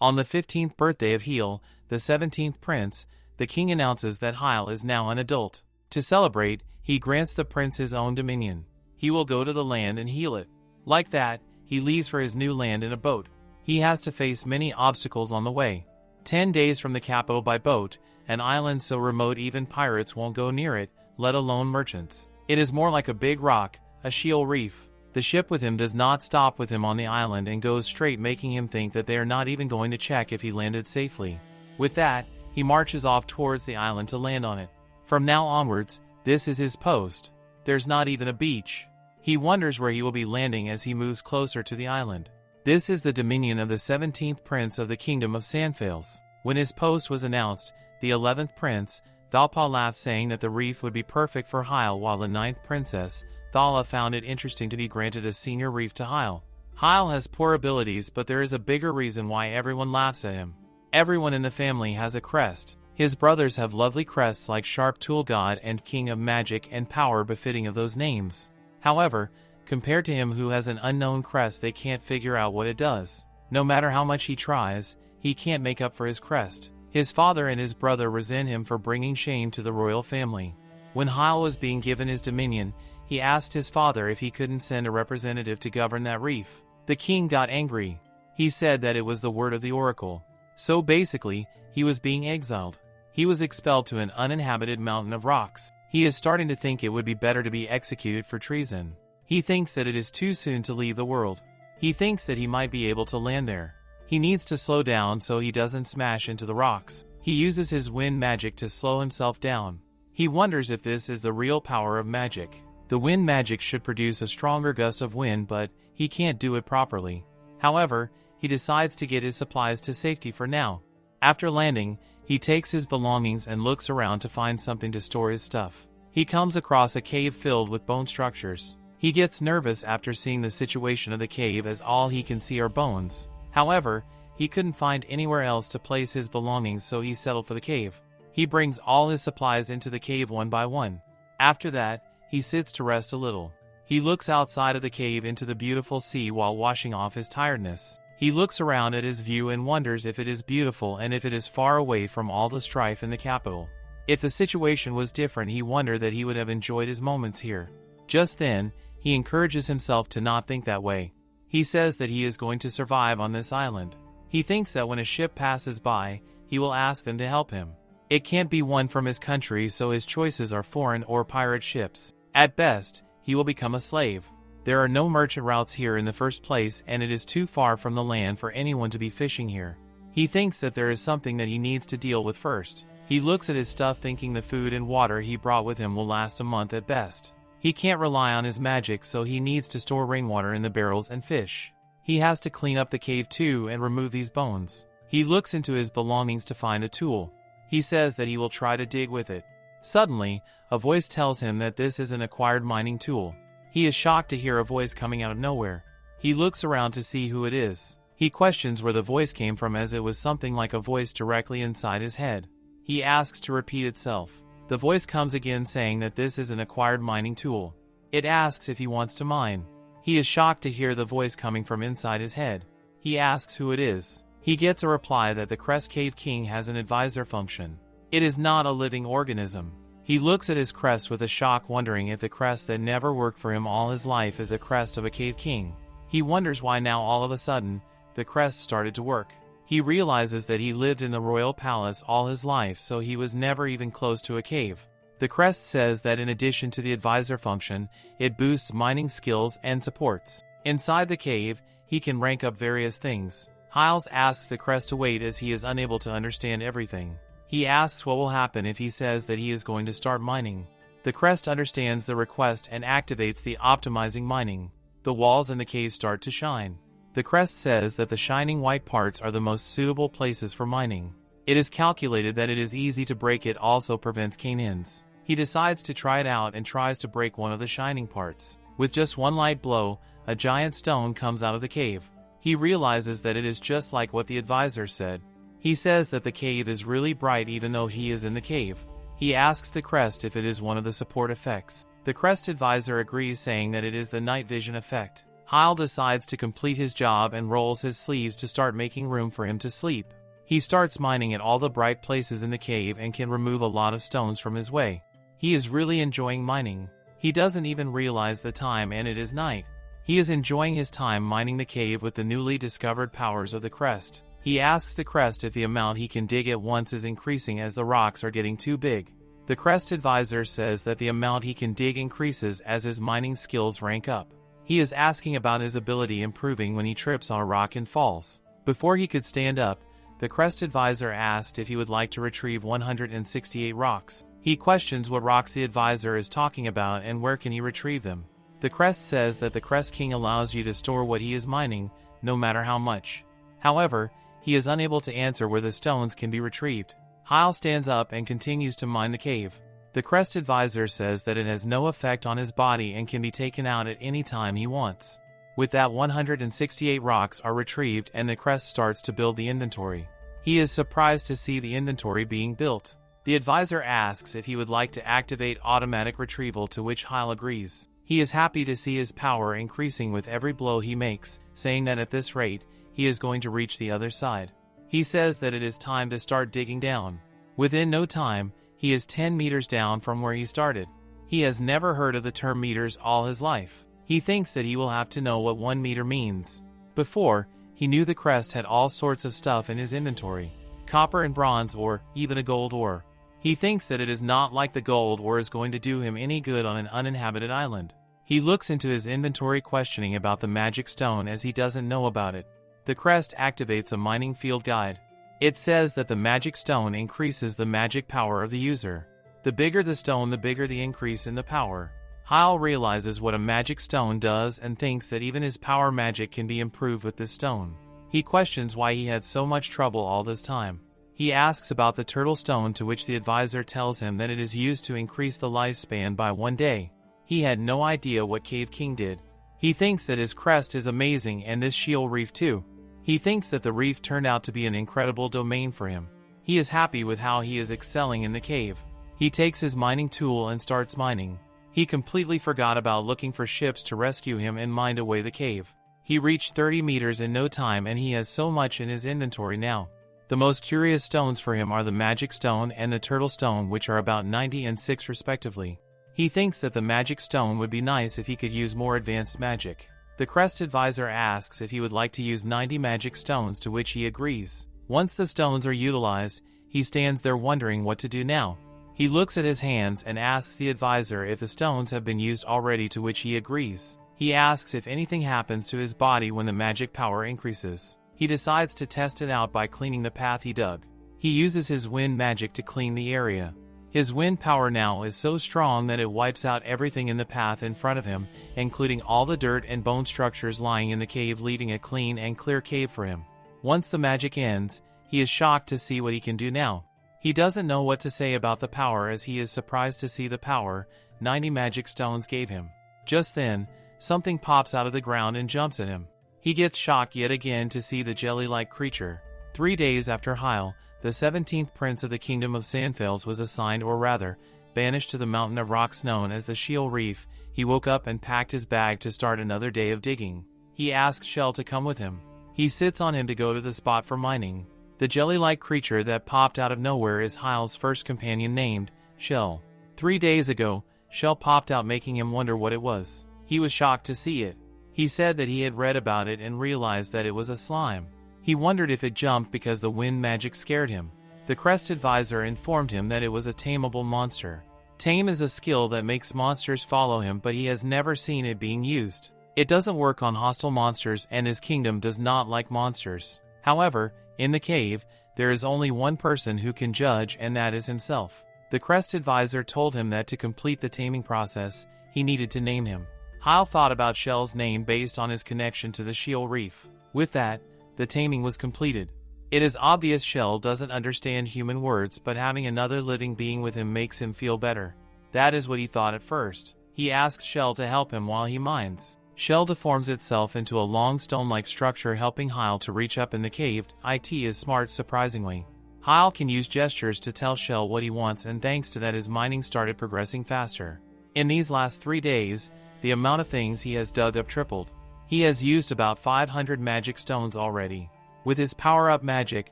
On the 15th birthday of Heal, the 17th prince, the king announces that Heil is now an adult. To celebrate, he grants the prince his own dominion. He will go to the land and heal it. Like that, he leaves for his new land in a boat. He has to face many obstacles on the way. 10 days from the capital by boat, an island so remote even pirates won't go near it, let alone merchants. It is more like a big rock, a sheol reef. The ship with him does not stop with him on the island and goes straight, making him think that they are not even going to check if he landed safely. With that, he marches off towards the island to land on it. From now onwards, this is his post. There's not even a beach. He wonders where he will be landing as he moves closer to the island. This is the dominion of the 17th prince of the kingdom of Sandfales. When his post was announced, the 11th prince, Thalpa, laughed, saying that the reef would be perfect for Heil, while the 9th princess, Thala, found it interesting to be granted a senior reef to Heil. Heil has poor abilities, but there is a bigger reason why everyone laughs at him. Everyone in the family has a crest. His brothers have lovely crests like Sharp Tool God and King of Magic and Power, befitting of those names. However, compared to him who has an unknown crest, they can't figure out what it does. No matter how much he tries, he can't make up for his crest. His father and his brother resent him for bringing shame to the royal family. When Heil was being given his dominion, he asked his father if he couldn't send a representative to govern that reef. The king got angry. He said that it was the word of the oracle. So basically, he was being exiled. He was expelled to an uninhabited mountain of rocks. He is starting to think it would be better to be executed for treason. He thinks that it is too soon to leave the world. He thinks that he might be able to land there. He needs to slow down so he doesn't smash into the rocks. He uses his wind magic to slow himself down. He wonders if this is the real power of magic. The wind magic should produce a stronger gust of wind, but he can't do it properly. However, he decides to get his supplies to safety for now. After landing, he takes his belongings and looks around to find something to store his stuff. He comes across a cave filled with bone structures. He gets nervous after seeing the situation of the cave, as all he can see are bones. However, he couldn't find anywhere else to place his belongings, so he settled for the cave. He brings all his supplies into the cave one by one. After that, he sits to rest a little. He looks outside of the cave into the beautiful sea while washing off his tiredness. He looks around at his view and wonders if it is beautiful and if it is far away from all the strife in the capital. If the situation was different, he wondered that he would have enjoyed his moments here. Just then, he encourages himself to not think that way. He says that he is going to survive on this island. He thinks that when a ship passes by, he will ask them to help him. It can't be one from his country, so his choices are foreign or pirate ships. At best, he will become a slave. There are no merchant routes here in the first place, and it is too far from the land for anyone to be fishing here. He thinks that there is something that he needs to deal with first. He looks at his stuff, thinking the food and water he brought with him will last a month at best. He can't rely on his magic, so he needs to store rainwater in the barrels and fish. He has to clean up the cave too and remove these bones. He looks into his belongings to find a tool. He says that he will try to dig with it. Suddenly, a voice tells him that this is an acquired mining tool. He is shocked to hear a voice coming out of nowhere. He looks around to see who it is. He questions where the voice came from, as it was something like a voice directly inside his head. He asks to repeat itself. The voice comes again, saying that this is an acquired mining tool. It asks if he wants to mine. He is shocked to hear the voice coming from inside his head. He asks who it is. He gets a reply that the Crest Cave King has an advisor function. It is not a living organism. He looks at his crest with a shock, wondering if the crest that never worked for him all his life is a crest of a cave king. He wonders why now all of a sudden, the crest started to work. He realizes that he lived in the royal palace all his life, so he was never even close to a cave. The crest says that in addition to the advisor function, it boosts mining skills and supports. Inside the cave, he can rank up various things. Hiles asks the crest to wait, as he is unable to understand everything. He asks what will happen if he says that he is going to start mining. The crest understands the request and activates the optimizing mining. The walls in the cave start to shine. The crest says that the shining white parts are the most suitable places for mining. It is calculated that it is easy to break. It also prevents cane-ins. He decides to try it out and tries to break one of the shining parts. With just one light blow, a giant stone comes out of the cave. He realizes that it is just like what the advisor said. He says that the cave is really bright even though he is in the cave. He asks the crest if it is one of the support effects. The crest advisor agrees, saying that it is the night vision effect. Hyle decides to complete his job and rolls his sleeves to start making room for him to sleep. He starts mining at all the bright places in the cave and can remove a lot of stones from his way. He is really enjoying mining. He doesn't even realize the time and it is night. He is enjoying his time mining the cave with the newly discovered powers of the crest. He asks the crest if the amount he can dig at once is increasing as the rocks are getting too big. The crest advisor says that the amount he can dig increases as his mining skills rank up. He is asking about his ability improving when he trips on a rock and falls. Before he could stand up, the crest advisor asked if he would like to retrieve 168 rocks. He questions what rocks the advisor is talking about and where can he retrieve them. The crest says that the crest king allows you to store what he is mining, no matter how much. However, he is unable to answer where the stones can be retrieved. Hyle stands up and continues to mine the cave. The crest advisor says that it has no effect on his body and can be taken out at any time he wants. With that, 168 rocks are retrieved and the crest starts to build the inventory. He is surprised to see the inventory being built. The advisor asks if he would like to activate automatic retrieval, to which Hyle agrees. He is happy to see his power increasing with every blow he makes, saying that at this rate, he is going to reach the other side. He says that it is time to start digging down. Within no time, he is 10 meters down from where he started. He has never heard of the term meters all his life. He thinks that he will have to know what 1 meter means. Before, he knew the crest had all sorts of stuff in his inventory. Copper and bronze ore, even a gold ore. He thinks that it is not like the gold ore is going to do him any good on an uninhabited island. He looks into his inventory questioning about the magic stone as he doesn't know about it. The crest activates a mining field guide. It says that the magic stone increases the magic power of the user. The bigger the stone, the bigger the increase in the power. Hyle realizes what a magic stone does and thinks that even his power magic can be improved with this stone. He questions why he had so much trouble all this time. He asks about the turtle stone, to which the advisor tells him that it is used to increase the lifespan by 1 day. He had no idea what Cave King did. He thinks that his crest is amazing and this shield reef too. He thinks that the reef turned out to be an incredible domain for him. He is happy with how he is excelling in the cave. He takes his mining tool and starts mining. He completely forgot about looking for ships to rescue him and mined away the cave. He reached 30 meters in no time and he has so much in his inventory now. The most curious stones for him are the magic stone and the turtle stone, which are about 90 and 6 respectively. He thinks that the magic stone would be nice if he could use more advanced magic. The crest advisor asks if he would like to use 90 magic stones, to which he agrees. Once the stones are utilized, he stands there wondering what to do now. He looks at his hands and asks the advisor if the stones have been used already, to which he agrees. He asks if anything happens to his body when the magic power increases. He decides to test it out by cleaning the path he dug. He uses his wind magic to clean the area. His wind power now is so strong that it wipes out everything in the path in front of him, including all the dirt and bone structures lying in the cave, leaving a clean and clear cave for him. Once the magic ends, he is shocked to see what he can do now. He doesn't know what to say about the power, as he is surprised to see the power 90 magic stones gave him. Just then, something pops out of the ground and jumps at him. He gets shocked yet again to see the jelly-like creature. 3 days after Hyle, the 17th prince of the kingdom of Sandfels, was assigned, or rather, banished to the mountain of rocks known as the Shield Reef. He woke up and packed his bag to start another day of digging. He asks Shell to come with him. He sits on him to go to the spot for mining. The jelly-like creature that popped out of nowhere is Hyle's first companion, named Shell. 3 days ago, Shell popped out, making him wonder what it was. He was shocked to see it. He said that he had read about it and realized that it was a slime. He wondered if it jumped because the wind magic scared him. The crest advisor informed him that it was a tameable monster. Tame is a skill that makes monsters follow him, but he has never seen it being used. It doesn't work on hostile monsters, and his kingdom does not like monsters. However, in the cave, there is only one person who can judge, and that is himself. The crest advisor told him that to complete the taming process, he needed to name him. Hyle thought about Shell's name based on his connection to the Shield Reef. With that, the taming was completed. It is obvious Shell doesn't understand human words, but having another living being with him makes him feel better. That is what he thought at first. He asks Shell to help him while he mines. Shell deforms itself into a long stone-like structure, helping Hyle to reach up in the cave. It is smart, surprisingly. Hyle can use gestures to tell Shell what he wants, and thanks to that his mining started progressing faster. In these last 3 days, the amount of things he has dug up tripled. He has used about 500 magic stones already. With his power-up magic,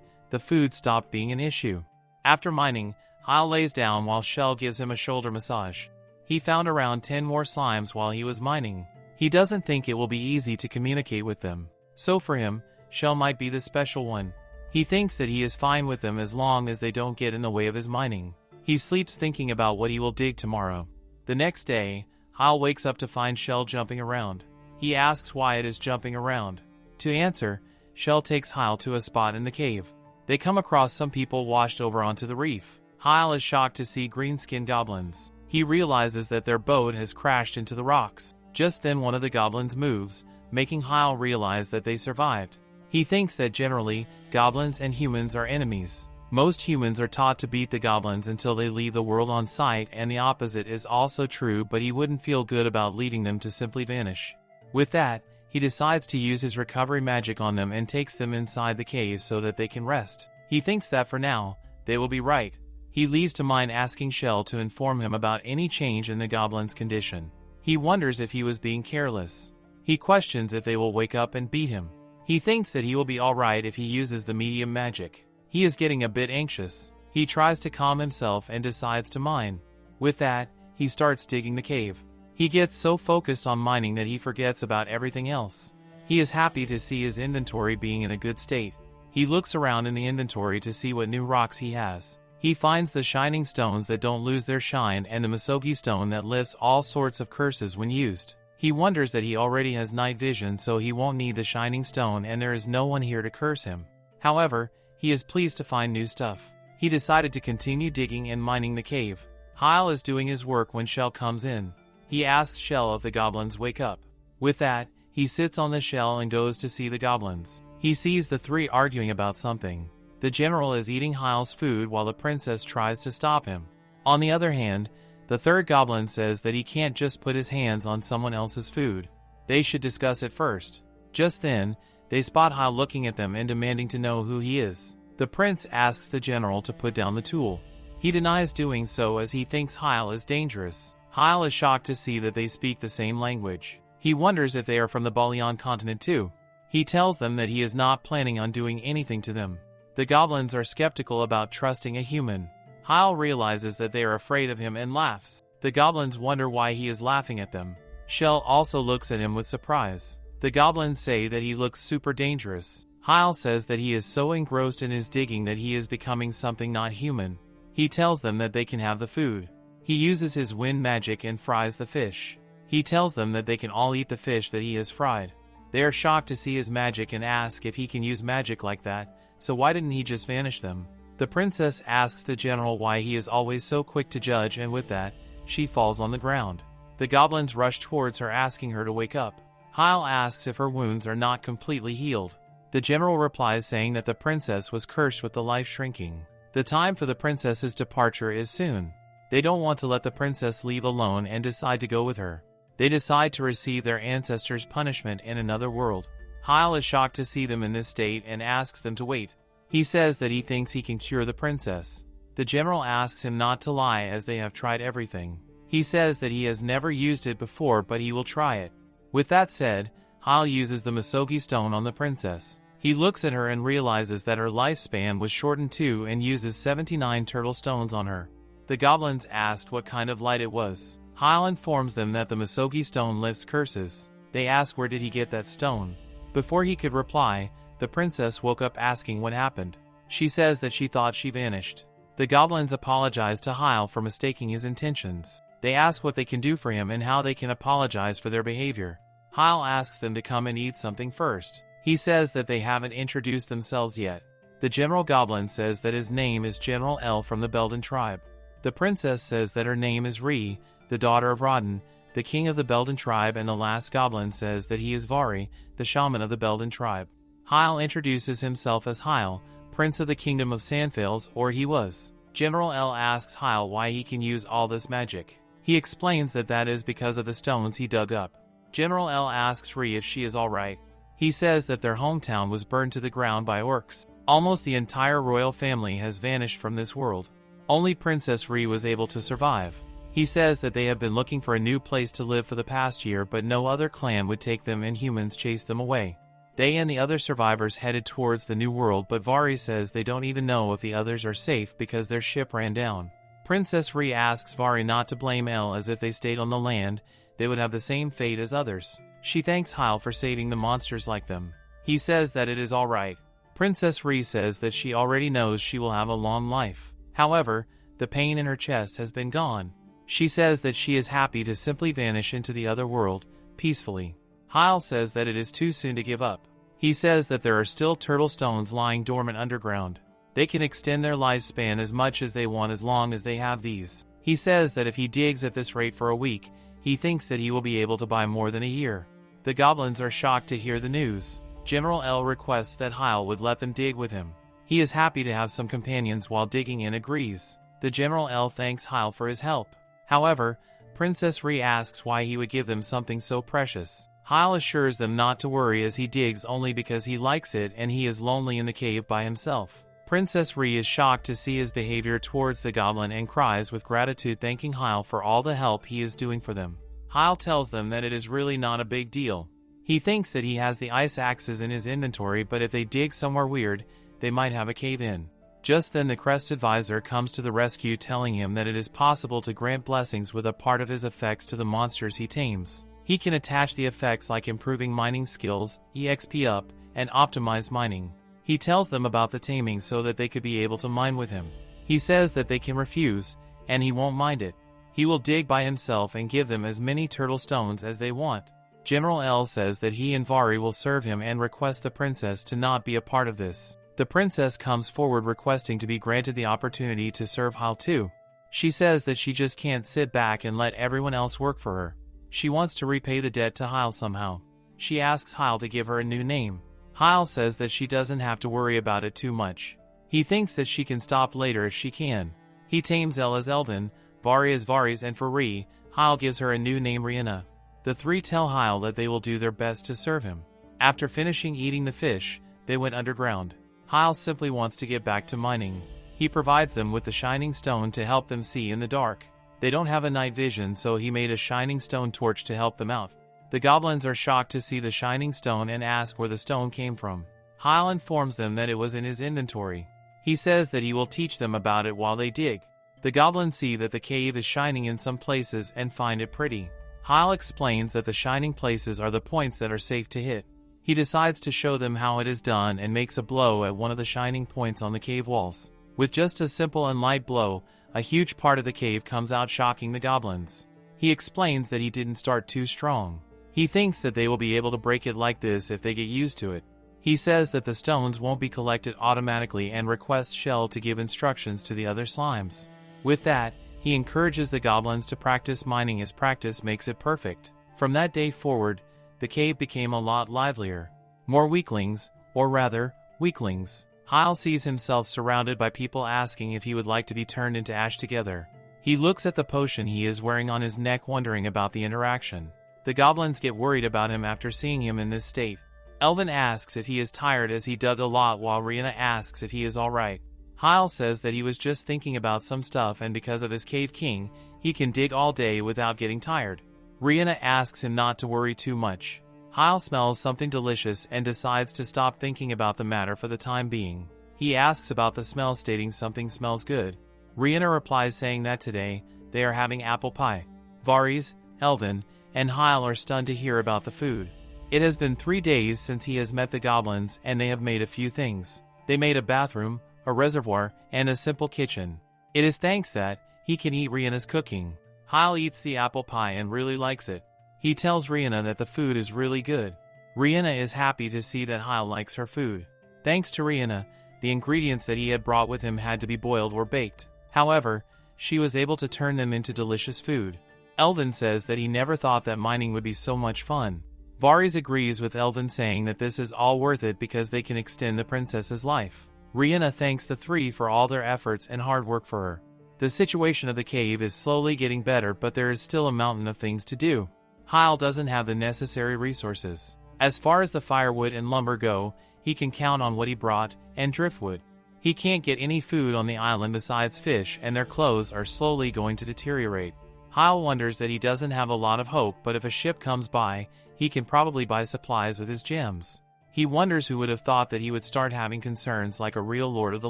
the food stopped being an issue. After mining, Hyle lays down while Shell gives him a shoulder massage. He found around 10 more slimes while he was mining. He doesn't think it will be easy to communicate with them. So for him, Shell might be the special one. He thinks that he is fine with them as long as they don't get in the way of his mining. He sleeps thinking about what he will dig tomorrow. The next day, Hyle wakes up to find Shell jumping around. He asks why it is jumping around. To answer, Shell takes Hyle to a spot in the cave. They come across some people washed over onto the reef. Hyle is shocked to see green-skinned goblins. He realizes that their boat has crashed into the rocks. Just then one of the goblins moves, making Hyle realize that they survived. He thinks that generally, goblins and humans are enemies. Most humans are taught to beat the goblins until they leave the world on sight, and the opposite is also true, but he wouldn't feel good about leading them to simply vanish. With that, he decides to use his recovery magic on them and takes them inside the cave so that they can rest. He thinks that for now, they will be right. He leaves to mine, asking Shell to inform him about any change in the goblin's condition. He wonders if he was being careless. He questions if they will wake up and beat him. He thinks that he will be alright if he uses the medium magic. He is getting a bit anxious. He tries to calm himself and decides to mine. With that, he starts digging the cave. He gets so focused on mining that he forgets about everything else. He is happy to see his inventory being in a good state. He looks around in the inventory to see what new rocks he has. He finds the shining stones that don't lose their shine and the Misogi stone that lifts all sorts of curses when used. He wonders that he already has night vision, so he won't need the shining stone and there is no one here to curse him. However, he is pleased to find new stuff. He decided to continue digging and mining the cave. Hyle is doing his work when Shell comes in. He asks Shell if the goblins wake up. With that, he sits on the shell and goes to see the goblins. He sees the three arguing about something. The general is eating Hyle's food while the princess tries to stop him. On the other hand, the third goblin says that he can't just put his hands on someone else's food. They should discuss it first. Just then, they spot Hyle looking at them and demanding to know who he is. The prince asks the general to put down the tool. He denies doing so as he thinks Hyle is dangerous. Hyle is shocked to see that they speak the same language. He wonders if they are from the Balyan continent too. He tells them that he is not planning on doing anything to them. The goblins are skeptical about trusting a human. Hyle realizes that they are afraid of him and laughs. The goblins wonder why he is laughing at them. Shell also looks at him with surprise. The goblins say that he looks super dangerous. Hyle says that he is so engrossed in his digging that he is becoming something not human. He tells them that they can have the food. He uses his wind magic and fries the fish. He tells them that they can all eat the fish that he has fried. They are shocked to see his magic and ask if he can use magic like that, so why didn't he just vanish them? The princess asks the general why he is always so quick to judge, and with that, she falls on the ground. The goblins rush towards her, asking her to wake up. Hyle asks if her wounds are not completely healed. The general replies saying that the princess was cursed with the life shrinking. The time for the princess's departure is soon. They don't want to let the princess leave alone and decide to go with her. They decide to receive their ancestors' punishment in another world. Hyle is shocked to see them in this state and asks them to wait. He says that he thinks he can cure the princess. The general asks him not to lie as they have tried everything. He says that he has never used it before, but he will try it. With that said, Hyle uses the Misogi stone on the princess. He looks at her and realizes that her lifespan was shortened too and uses 79 turtle stones on her. The goblins asked what kind of light it was. Hyle informs them that the Misogi stone lifts curses. They ask where did he get that stone. Before he could reply, the princess woke up asking what happened. She says that she thought she vanished. The goblins apologize to Hyle for mistaking his intentions. They ask what they can do for him and how they can apologize for their behavior. Hyle asks them to come and eat something first. He says that they haven't introduced themselves yet. The General Goblin says that his name is General L from the Belden tribe. The princess says that her name is Ree, the daughter of Rodden, the king of the Belden tribe, and the last goblin says that he is Vari, the shaman of the Belden tribe. Hyle introduces himself as Hyle, prince of the kingdom of Sandfales, or he was. General L asks Hyle why he can use all this magic. He explains that that is because of the stones he dug up. General L asks Ree if she is alright. He says that their hometown was burned to the ground by orcs. Almost the entire royal family has vanished from this world. Only Princess Ree was able to survive. He says that they have been looking for a new place to live for the past year, but no other clan would take them and humans chased them away. They and the other survivors headed towards the new world, but Vari says they don't even know if the others are safe because their ship ran down. Princess Ri asks Vari not to blame Elle, as if they stayed on the land, they would have the same fate as others. She thanks Hyle for saving the monsters like them. He says that it is alright. Princess Ri says that she already knows she will have a long life. However, the pain in her chest has been gone. She says that she is happy to simply vanish into the other world, peacefully. Hyle says that it is too soon to give up. He says that there are still turtle stones lying dormant underground. They can extend their lifespan as much as they want as long as they have these. He says that if he digs at this rate for a week, he thinks that he will be able to buy more than a year. The goblins are shocked to hear the news. General L requests that Hyle would let them dig with him. He is happy to have some companions while digging and agrees. The General L thanks Hyle for his help. However, Princess Ri asks why he would give them something so precious. Hyle assures them not to worry as he digs only because he likes it and he is lonely in the cave by himself. Princess Ri is shocked to see his behavior towards the goblin and cries with gratitude, thanking Hyle for all the help he is doing for them. Hyle tells them that it is really not a big deal. He thinks that he has the ice axes in his inventory, but if they dig somewhere weird, they might have a cave-in. Just then the Crest Advisor comes to the rescue, telling him that it is possible to grant blessings with a part of his effects to the monsters he tames. He can attach the effects like improving mining skills, EXP up, and optimize mining. He tells them about the taming so that they could be able to mine with him. He says that they can refuse, and he won't mind it. He will dig by himself and give them as many turtle stones as they want. General L says that he and Vari will serve him and requests the princess to not be a part of this. The princess comes forward requesting to be granted the opportunity to serve Hyle too. She says that she just can't sit back and let everyone else work for her. She wants to repay the debt to Hyle somehow. She asks Hyle to give her a new name. Hyle says that she doesn't have to worry about it too much. He thinks that she can stop later if she can. He tames Elle as Elvin, Vari as Varis, and for Ri, Hyle gives her a new name, Rihanna. The three tell Hyle that they will do their best to serve him. After finishing eating the fish, they went underground. Hyle simply wants to get back to mining. He provides them with the shining stone to help them see in the dark. They don't have a night vision, so he made a shining stone torch to help them out. The goblins are shocked to see the shining stone and ask where the stone came from. Hyle informs them that it was in his inventory. He says that he will teach them about it while they dig. The goblins see that the cave is shining in some places and find it pretty. Hyle explains that the shining places are the points that are safe to hit. He decides to show them how it is done and makes a blow at one of the shining points on the cave walls. With just a simple and light blow, a huge part of the cave comes out, shocking the goblins. He explains that he didn't start too strong. He thinks that they will be able to break it like this if they get used to it. He says that the stones won't be collected automatically and requests Shell to give instructions to the other slimes. With that, he encourages the goblins to practice mining as practice makes it perfect. From that day forward, the cave became a lot livelier. More weaklings, or rather, weaklings. Hyle sees himself surrounded by people asking if he would like to be turned into ash together. He looks at the potion he is wearing on his neck, wondering about the interaction. The goblins get worried about him after seeing him in this state. Elvin asks if he is tired as he dug a lot, while Rihanna asks if he is alright. Hyle says that he was just thinking about some stuff, and because of his cave king, he can dig all day without getting tired. Rihanna asks him not to worry too much. Hyle smells something delicious and decides to stop thinking about the matter for the time being. He asks about the smell, stating something smells good. Rihanna replies saying that today, they are having apple pie. Varis, Elvin, and Hyle are stunned to hear about the food. It has been 3 days since he has met the goblins, and they have made a few things. They made a bathroom, a reservoir, and a simple kitchen. It is thanks that he can eat Rihanna's cooking. Hyle eats the apple pie and really likes it. He tells Rihanna that the food is really good. Rihanna is happy to see that Hyle likes her food. Thanks to Rihanna, the ingredients that he had brought with him had to be boiled or baked. However, she was able to turn them into delicious food. Elvin says that he never thought that mining would be so much fun. Varis agrees with Elvin, saying that this is all worth it because they can extend the princess's life. Rihanna thanks the three for all their efforts and hard work for her. The situation of the cave is slowly getting better, but there is still a mountain of things to do. Hyle doesn't have the necessary resources. As far as the firewood and lumber go, he can count on what he brought, and driftwood. He can't get any food on the island besides fish, and their clothes are slowly going to deteriorate. Hyle wonders that he doesn't have a lot of hope, but if a ship comes by, he can probably buy supplies with his gems. He wonders who would have thought that he would start having concerns like a real lord of the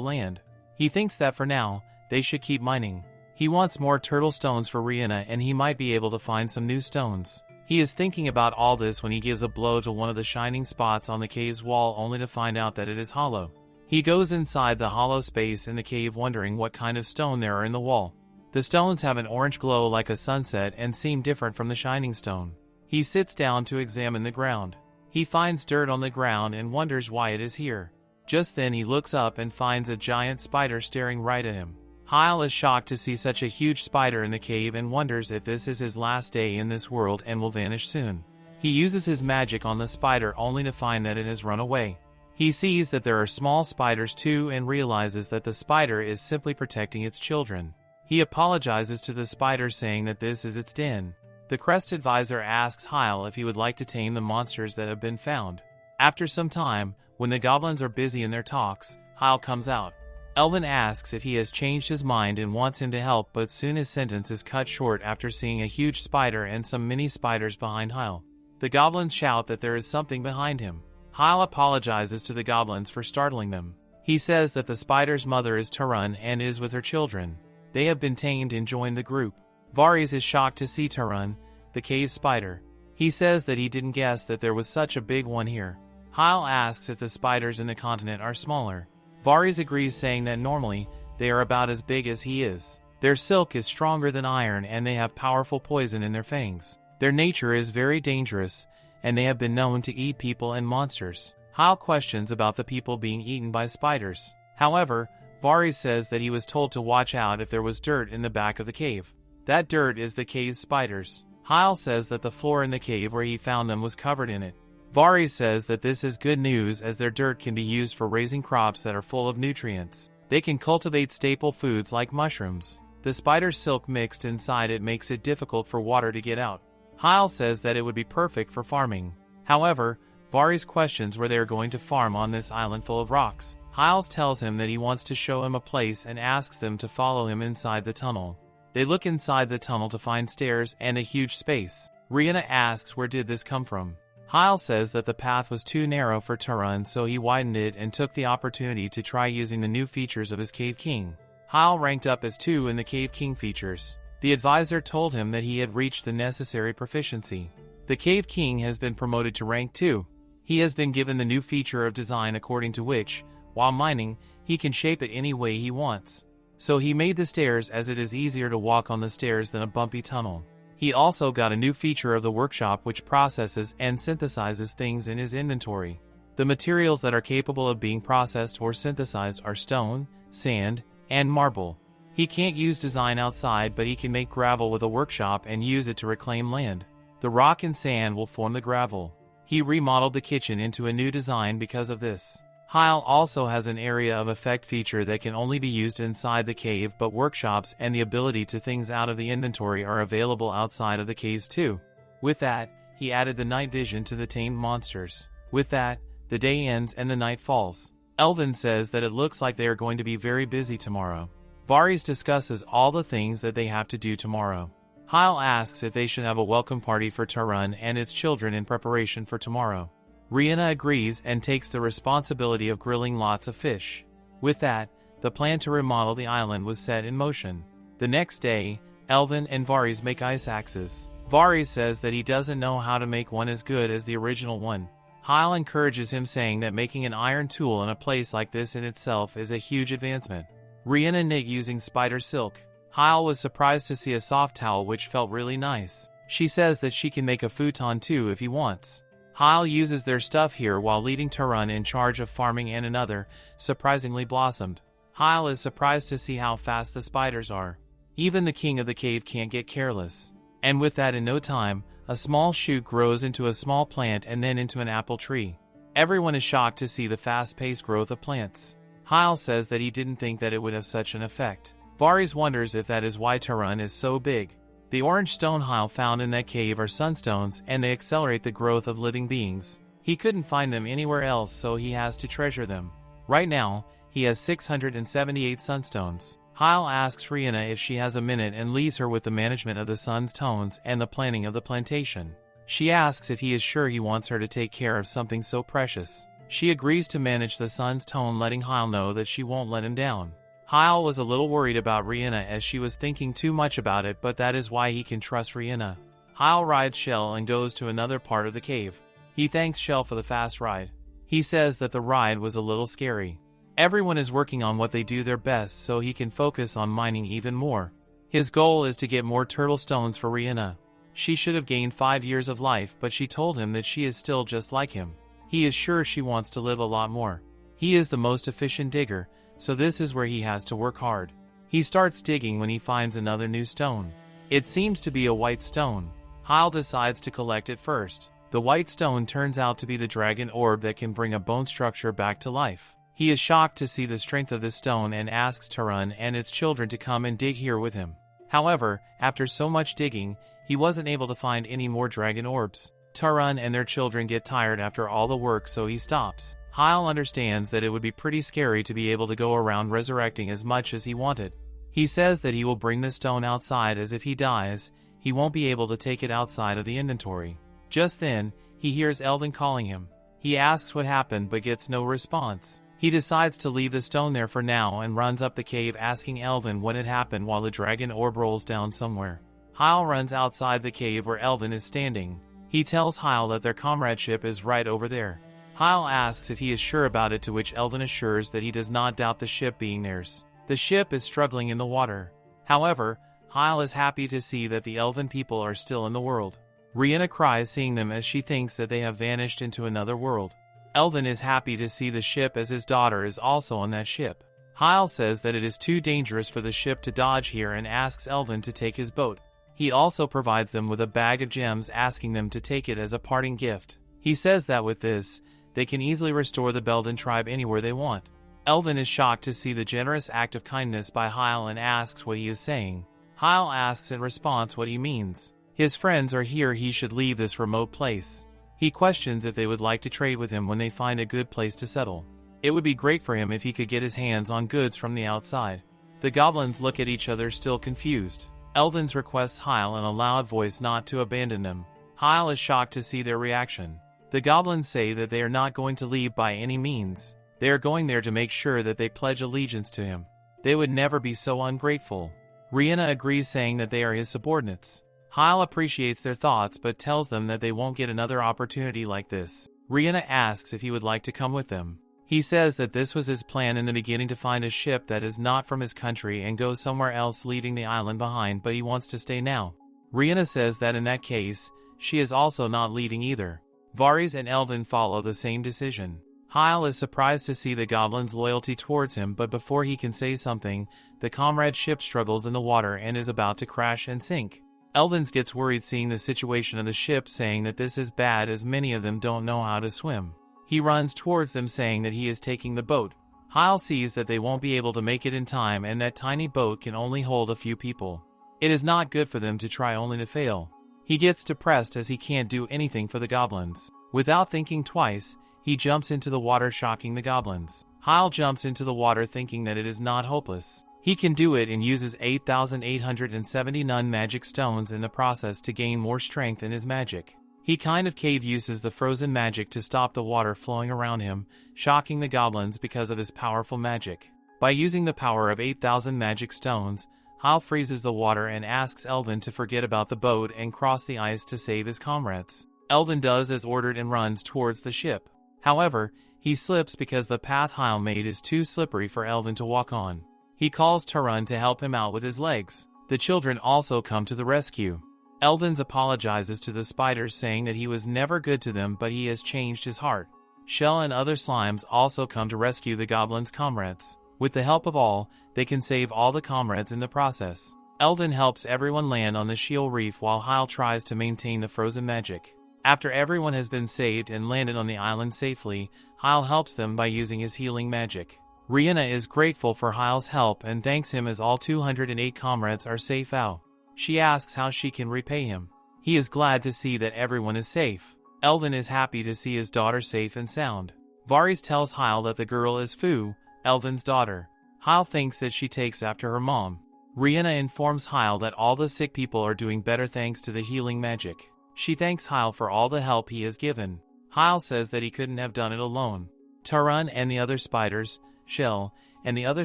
land. He thinks that for now, they should keep mining. He wants more turtle stones for Rihanna, and he might be able to find some new stones. He is thinking about all this when he gives a blow to one of the shining spots on the cave's wall, only to find out that it is hollow. He goes inside the hollow space in the cave, wondering what kind of stone there are in the wall. The stones have an orange glow like a sunset and seem different from the shining stone. He sits down to examine the ground. He finds dirt on the ground and wonders why it is here. Just then he looks up and finds a giant spider staring right at him. Hyle is shocked to see such a huge spider in the cave and wonders if this is his last day in this world and will vanish soon. He uses his magic on the spider only to find that it has run away. He sees that there are small spiders too and realizes that the spider is simply protecting its children. He apologizes to the spider, saying that this is its den. The quest advisor asks Hyle if he would like to tame the monsters that have been found. After some time, when the goblins are busy in their talks, Hyle comes out. Elvin asks if he has changed his mind and wants him to help, but soon his sentence is cut short after seeing a huge spider and some mini spiders behind Hyle. The goblins shout that there is something behind him. Hyle apologizes to the goblins for startling them. He says that the spider's mother is Tarun and is with her children. They have been tamed and joined the group. Varys is shocked to see Tarun, the cave spider. He says that he didn't guess that there was such a big one here. Hyle asks if the spiders in the continent are smaller. Varys agrees, saying that normally, they are about as big as he is. Their silk is stronger than iron and they have powerful poison in their fangs. Their nature is very dangerous, and they have been known to eat people and monsters. Hyle questions about the people being eaten by spiders. However, Varys says that he was told to watch out if there was dirt in the back of the cave. That dirt is the cave's spiders. Hyle says that the floor in the cave where he found them was covered in it. Varys says that this is good news, as their dirt can be used for raising crops that are full of nutrients. They can cultivate staple foods like mushrooms. The spider's silk mixed inside it makes it difficult for water to get out. Hyle says that it would be perfect for farming. However, Varys questions where they are going to farm on this island full of rocks. Hyle tells him that he wants to show him a place and asks them to follow him inside the tunnel. They look inside the tunnel to find stairs and a huge space. Rihanna asks where did this come from. Hyle says that the path was too narrow for Tarun, so he widened it and took the opportunity to try using the new features of his Cave King. Hyle ranked up as 2 in the Cave King features. The advisor told him that he had reached the necessary proficiency. The Cave King has been promoted to rank 2. He has been given the new feature of design, according to which, while mining, he can shape it any way he wants. So he made the stairs, as it is easier to walk on the stairs than a bumpy tunnel. He also got a new feature of the workshop, which processes and synthesizes things in his inventory. The materials that are capable of being processed or synthesized are stone, sand, and marble. He can't use design outside, but he can make gravel with a workshop and use it to reclaim land. The rock and sand will form the gravel. He remodeled the kitchen into a new design because of this. Hyle also has an area of effect feature that can only be used inside the cave, but workshops and the ability to things out of the inventory are available outside of the caves too. With that, he added the night vision to the tamed monsters. With that, the day ends and the night falls. Elvin says that it looks like they are going to be very busy tomorrow. Varys discusses all the things that they have to do tomorrow. Hyle asks if they should have a welcome party for Tarun and its children in preparation for tomorrow. Rihanna agrees and takes the responsibility of grilling lots of fish. With that, the plan to remodel the island was set in motion. The next day, Elvin and Varys make ice axes. Varys says that he doesn't know how to make one as good as the original one. Hyle encourages him, saying that making an iron tool in a place like this in itself is a huge advancement. Rihanna knit using spider silk. Hyle was surprised to see a soft towel which felt really nice. She says that she can make a futon too if he wants. Hyle uses their stuff here while leading Tarun in charge of farming, and another, surprisingly blossomed. Hyle is surprised to see how fast the spiders are. Even the king of the cave can't get careless. And with that, in no time, a small shoot grows into a small plant and then into an apple tree. Everyone is shocked to see the fast-paced growth of plants. Hyle says that he didn't think that it would have such an effect. Varys wonders if that is why Tarun is so big. The orange stone Hyle found in that cave are sunstones, and they accelerate the growth of living beings. He couldn't find them anywhere else, so he has to treasure them. Right now, he has 678 sunstones. Hyle asks Rihanna if she has a minute and leaves her with the management of the sun's tones and the planning of the plantation. She asks if he is sure he wants her to take care of something so precious. She agrees to manage the sun's tone, letting Hyle know that she won't let him down. Hyle was a little worried about Rihanna as she was thinking too much about it, but that is why he can trust Rihanna. Hyle rides Shell and goes to another part of the cave. He thanks Shell for the fast ride. He says that the ride was a little scary. Everyone is working on what they do their best so he can focus on mining even more. His goal is to get more turtle stones for Rihanna. She should have gained 5 years of life, but she told him that she is still just like him. He is sure she wants to live a lot more. He is the most efficient digger, so this is where he has to work hard. He starts digging when he finds another new stone. It seems to be a white stone. Hyle decides to collect it first. The white stone turns out to be the dragon orb that can bring a bone structure back to life. He is shocked to see the strength of this stone and asks Taran and its children to come and dig here with him. However, after so much digging, he wasn't able to find any more dragon orbs. Taran and their children get tired after all the work, so he stops. Hyle understands that it would be pretty scary to be able to go around resurrecting as much as he wanted. He says that he will bring the stone outside, as if he dies, he won't be able to take it outside of the inventory. Just then, he hears Eldon calling him. He asks what happened but gets no response. He decides to leave the stone there for now and runs up the cave asking Eldon what had happened while the dragon orb rolls down somewhere. Hyle runs outside the cave where Eldon is standing. He tells Hyle that their comradeship is right over there. Hyle asks if he is sure about it, to which Eldon assures that he does not doubt the ship being theirs. The ship is struggling in the water. However, Hyle is happy to see that the elven people are still in the world. Rihanna cries seeing them as she thinks that they have vanished into another world. Eldon is happy to see the ship as his daughter is also on that ship. Hyle says that it is too dangerous for the ship to dodge here and asks Eldon to take his boat. He also provides them with a bag of gems, asking them to take it as a parting gift. He says that with this, they can easily restore the Belden tribe anywhere they want. Eldon is shocked to see the generous act of kindness by Hyle and asks what he is saying. Hyle asks in response what he means. His friends are here, he should leave this remote place. He questions if they would like to trade with him when they find a good place to settle. It would be great for him if he could get his hands on goods from the outside. The goblins look at each other, still confused. Eldon requests Hyle in a loud voice not to abandon them. Hyle is shocked to see their reaction. The goblins say that they are not going to leave by any means. They are going there to make sure that they pledge allegiance to him. They would never be so ungrateful. Rihanna agrees, saying that they are his subordinates. Hyle appreciates their thoughts but tells them that they won't get another opportunity like this. Rihanna asks if he would like to come with them. He says that this was his plan in the beginning, to find a ship that is not from his country and go somewhere else, leaving the island behind, but he wants to stay now. Rihanna says that in that case, she is also not leading either. Varys and Eldon follow the same decision. Hyle is surprised to see the goblins' loyalty towards him, but before he can say something, the comrade ship struggles in the water and is about to crash and sink. Eldon gets worried seeing the situation of the ship, saying that this is bad as many of them don't know how to swim. He runs towards them saying that he is taking the boat. Hyle sees that they won't be able to make it in time and that tiny boat can only hold a few people. It is not good for them to try only to fail. He gets depressed as he can't do anything for the goblins. Without thinking twice, he jumps into the water, shocking the goblins. Hyle jumps into the water thinking that it is not hopeless. He can do it and uses 8,879 magic stones in the process to gain more strength in his magic. He kind of uses the frozen magic to stop the water flowing around him, shocking the goblins because of his powerful magic. By using the power of 8,000 magic stones, Hyle freezes the water and asks Eldon to forget about the boat and cross the ice to save his comrades. Eldon does as ordered and runs towards the ship. However, he slips because the path Hyle made is too slippery for Eldon to walk on. He calls Taran to help him out with his legs. The children also come to the rescue. Eldon apologizes to the spiders, saying that he was never good to them, but he has changed his heart. Shell and other slimes also come to rescue the goblins' comrades. With the help of all, they can save all the comrades in the process. Eldon helps everyone land on the Shield Reef while Hyle tries to maintain the frozen magic. After everyone has been saved and landed on the island safely, Hyle helps them by using his healing magic. Rihanna is grateful for Hyle's help and thanks him as all 208 comrades are safe out. She asks how she can repay him. He is glad to see that everyone is safe. Eldon is happy to see his daughter safe and sound. Varys tells Hyle that the girl is Fu, Eldon's daughter. Hyle thinks that she takes after her mom. Rihanna informs Hyle that all the sick people are doing better thanks to the healing magic. She thanks Hyle for all the help he has given. Hyle says that he couldn't have done it alone. Tarun and the other spiders, Shell, and the other